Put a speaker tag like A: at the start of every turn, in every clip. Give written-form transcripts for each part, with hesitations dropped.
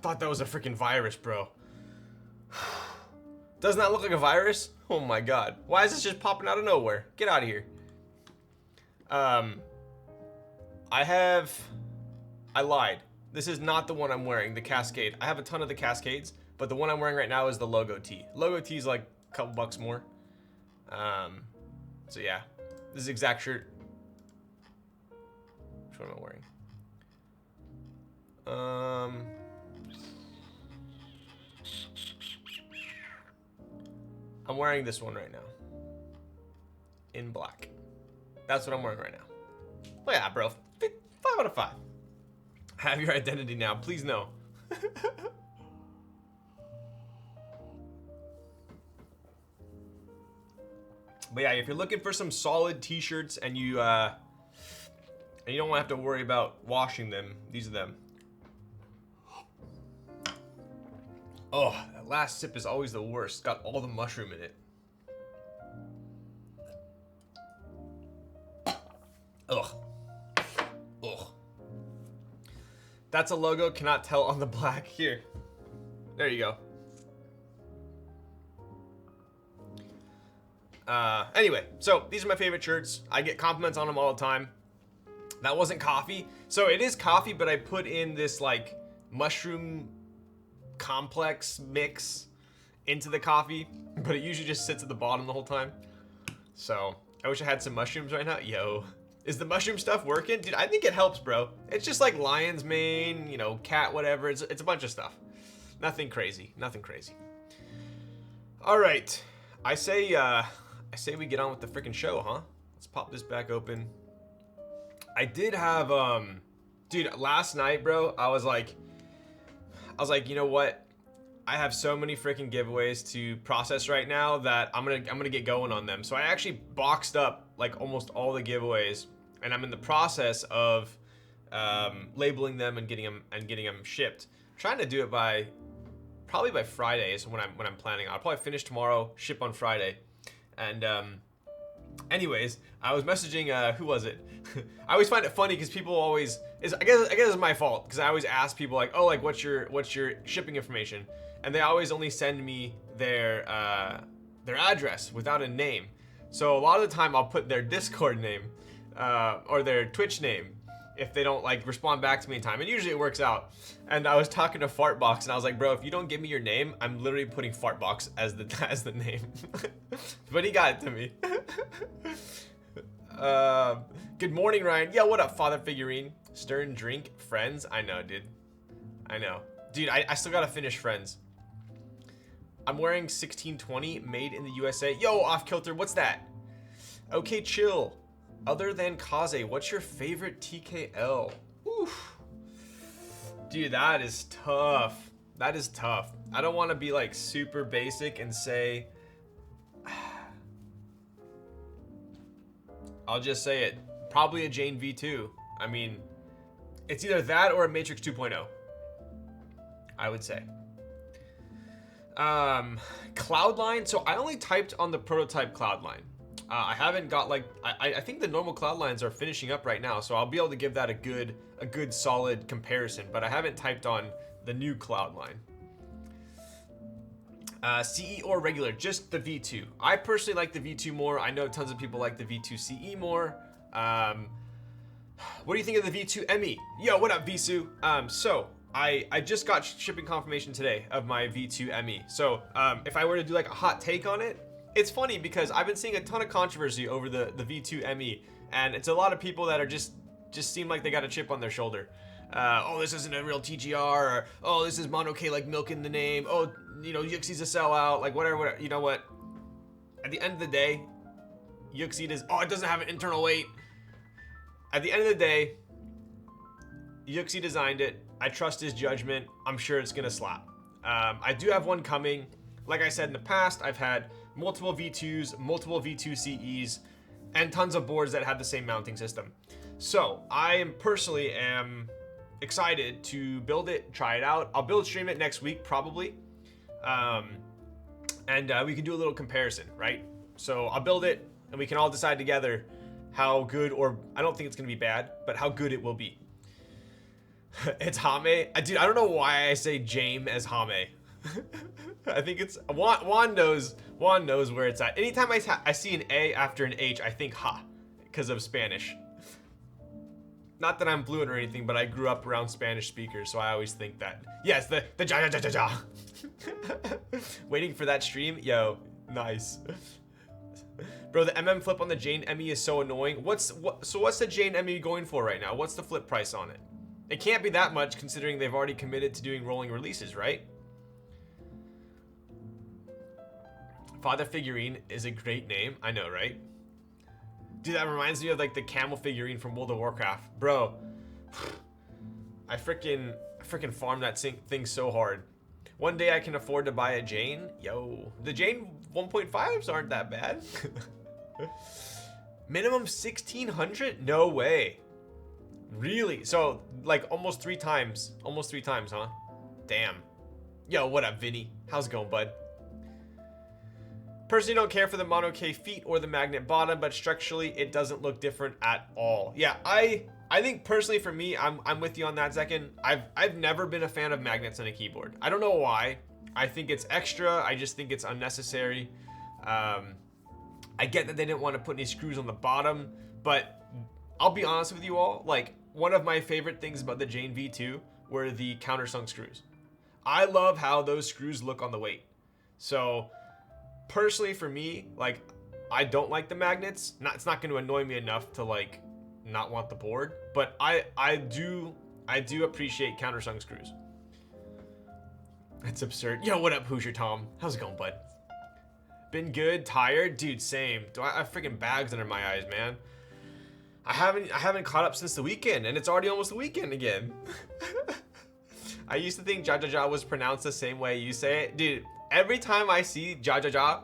A: thought that was a freaking virus, bro. Doesn't that look like a virus? Oh my god. Why is this just popping out of nowhere? Get out of here. I lied. This is not the one I'm wearing, the Cascade. I have a ton of the Cascades, but the one I'm wearing right now is the logo tee. Logo tee is like a couple bucks more. So yeah, this is the exact shirt. Which one am I wearing? I'm wearing this one right now. In black. That's what I'm wearing right now. Oh yeah, bro. 5 out of 5. Have your identity now. Please no. But yeah, if you're looking for some solid t-shirts and you don't want to have to worry about washing them, these are them. Oh, that last sip is always the worst. It's got all the mushroom in it. Ugh. Ugh. That's a logo, cannot tell on the black. Here. There you go. Anyway, so these are my favorite shirts. I get compliments on them all the time. That wasn't coffee. So it is coffee, but I put in this like mushroom complex mix into the coffee, but it usually just sits at the bottom the whole time. So I wish I had some mushrooms right now. Yo, is the mushroom stuff working? Dude, I think it helps, bro. It's just like lion's mane, you know, cat, whatever. It's a bunch of stuff. Nothing crazy. Nothing crazy. All right. I say we get on with the freaking show, huh? Let's pop this back open. I did have, dude, last night, bro, I was like, you know what? I have so many freaking giveaways to process right now that I'm gonna get going on them. So I actually boxed up like almost all the giveaways, and I'm in the process of labeling them and getting them shipped. I'm trying to do it probably by Friday is when I'm planning. I'll probably finish tomorrow, ship on Friday, and anyways, I was messaging who was it? I always find it funny because people always I guess it's my fault because I always ask people like, oh, like what's your shipping information, and they always only send me their address without a name. So a lot of the time I'll put their Discord name or their Twitch name if they don't like respond back to me in time, and usually it works out. And I was talking to Fartbox and I was like, bro, if you don't give me your name, I'm literally putting Fartbox as the name. But he got it to me. Good morning, Ryan. Yo, what up, Father Figurine? Stern Drink, Friends. I know, dude. I know. Dude, I still gotta finish Friends. I'm wearing 1620, made in the USA. Yo, Off Kilter, what's that? Okay, chill. Other than Kaze, what's your favorite TKL? Oof. Dude, that is tough. That is tough. I don't want to be like super basic and say... I'll just say it. Probably a Jane V2. I mean, it's either that or a Matrix 2.0. I would say. Cloudline. So I only typed on the prototype Cloudline. I haven't got like, I think the normal Cloudlines are finishing up right now, so I'll be able to give that a good solid comparison, but I haven't typed on the new Cloudline. CE or regular, just the V2. I personally like the V2 more. I know tons of people like the V2 CE more. What do you think of the V2 ME? Yo, what up, Visu? So I just got shipping confirmation today of my V2 ME. So if I were to do like a hot take on it, it's funny because I've been seeing a ton of controversy over the V2 ME, and it's a lot of people that are just seem like they got a chip on their shoulder. Oh, this isn't a real TGR, or oh, this is Mono K like milk in the name. Oh, you know, Yuxi's a sellout, like whatever. You know what? At the end of the day, Yuxi does. Oh, it doesn't have an internal weight. At the end of the day, Yuxi designed it. I trust his judgment. I'm sure it's gonna slap. I do have one coming. Like I said in the past, I've had multiple V2s, multiple V2 CEs, and tons of boards that have the same mounting system. So I am personally excited to build it, try it out. I'll build stream it next week probably, and we can do a little comparison, right? So I'll build it, and we can all decide together how good, or I don't think it's gonna be bad, but how good it will be. It's Hame. Dude, I don't know why I say Jame as Hame. I think it's Juan knows where it's at. Anytime I see an A after an H, I think ha, because of Spanish. Not that I'm fluent or anything, but I grew up around Spanish speakers, so I always think that. Yes, the ja ja ja ja ja. Waiting for that stream, yo, nice. Bro, the MM flip on the Jane Emmy is so annoying. So what's the Jane Emmy going for right now? What's the flip price on it? It can't be that much considering they've already committed to doing rolling releases, right? Father Figurine is a great name. I know, right? Dude, that reminds me of like the camel figurine from World of Warcraft. Bro, I freaking farmed that thing so hard. One day I can afford to buy a Jane. Yo, the Jane 1.5s aren't that bad. Minimum 1,600? No way. Really? So like almost three times, huh? Damn. Yo, what up, Vinny? How's it going, bud? Personally, don't care for the Mono K feet or the magnet bottom, but structurally it doesn't look different at all. Yeah, I think personally for me, I'm with you on that, Zekin. I've never been a fan of magnets on a keyboard. I don't know why. I think it's extra. I just think it's unnecessary. I get that they didn't want to put any screws on the bottom, but I'll be honest with you all. Like, one of my favorite things about the Jane V2 were the countersunk screws. I love how those screws look on the weight. So personally for me, like, I don't like the magnets. It's not going to annoy me enough to like not want the board, but I do appreciate countersunk screws. It's absurd. Yo, what up, Hoosier Tom? How's it going, bud? Been good, tired, dude. Same. I have freaking bags under my eyes, man. I haven't caught up since the weekend, and it's already almost the weekend again. I used to think ja ja ja was pronounced the same way you say it, dude. Every time I see ja ja ja,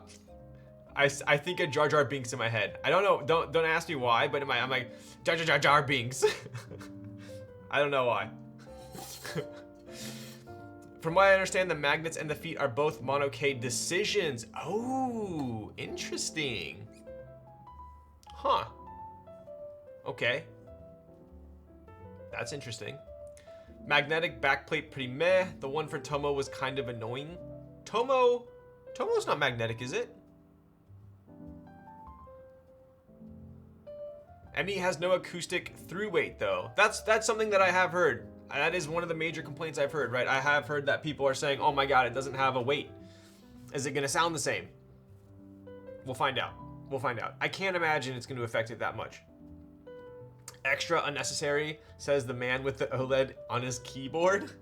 A: I think of Jar Jar Binks in my head. I don't know. Don't ask me why, but I'm like Jar Jar Jar Jar Binks. I don't know why. From what I understand, the magnets and the feet are both Mono K decisions. Oh, interesting. Huh. Okay. That's interesting. Magnetic backplate, pretty meh. The one for Tomo was kind of annoying. Tomo's not magnetic, is it? Emmy has no acoustic through weight though. That's something that I have heard. That is one of the major complaints I've heard, right? I have heard that people are saying, oh my god, it doesn't have a weight. Is it gonna sound the same? We'll find out. We'll find out. I can't imagine it's gonna affect it that much. Extra unnecessary, says the man with the OLED on his keyboard.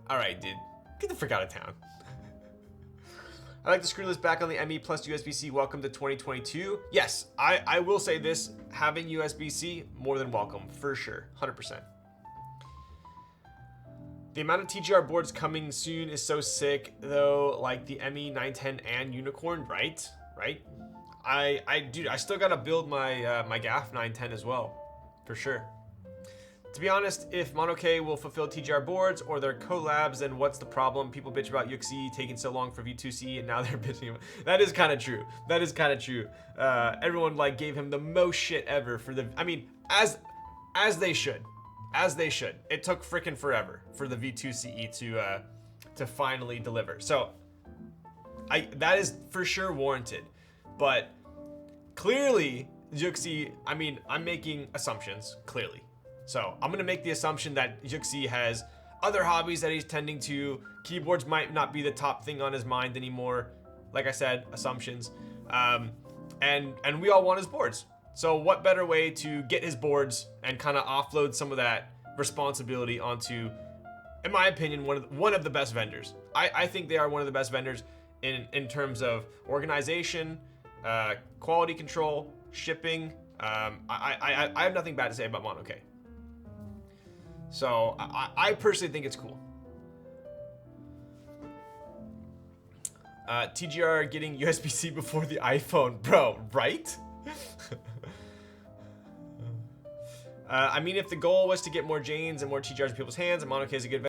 A: All right, dude, get the frick out of town. I like the screwless back on the ME plus USB-C. Welcome to 2022. Yes, I will say this, having USB-C, more than welcome, for sure, 100%. The amount of TGR boards coming soon is so sick, though, like the ME 910 and Unicorn, right? Right? Dude, I still gotta build my my GAF 910 as well, for sure. To be honest, if Mono K will fulfill TGR boards or their collabs, then what's the problem? People bitch about Yuxi taking so long for V2C, and now they're bitching. That is kind of true. That is kind of true. Everyone like gave him the most shit ever for the. I mean, as they should. As they should. It took freaking forever for the V2CE to finally deliver. So that is for sure warranted. But clearly, Yuxi, I mean, I'm making assumptions, clearly. So I'm gonna make the assumption that Yuxi has other hobbies that he's tending to. Keyboards might not be the top thing on his mind anymore. Like I said, assumptions. And we all want his boards. So what better way to get his boards and kind of offload some of that responsibility onto, in my opinion, one of the best vendors. I think they are one of the best vendors in terms of organization, quality control, shipping. I have nothing bad to say about Mono K. So I personally think it's cool. TGR getting USB-C before the iPhone, bro, right? I mean, if the goal was to get more Janes and more TGRs in people's hands, and Mono K is a good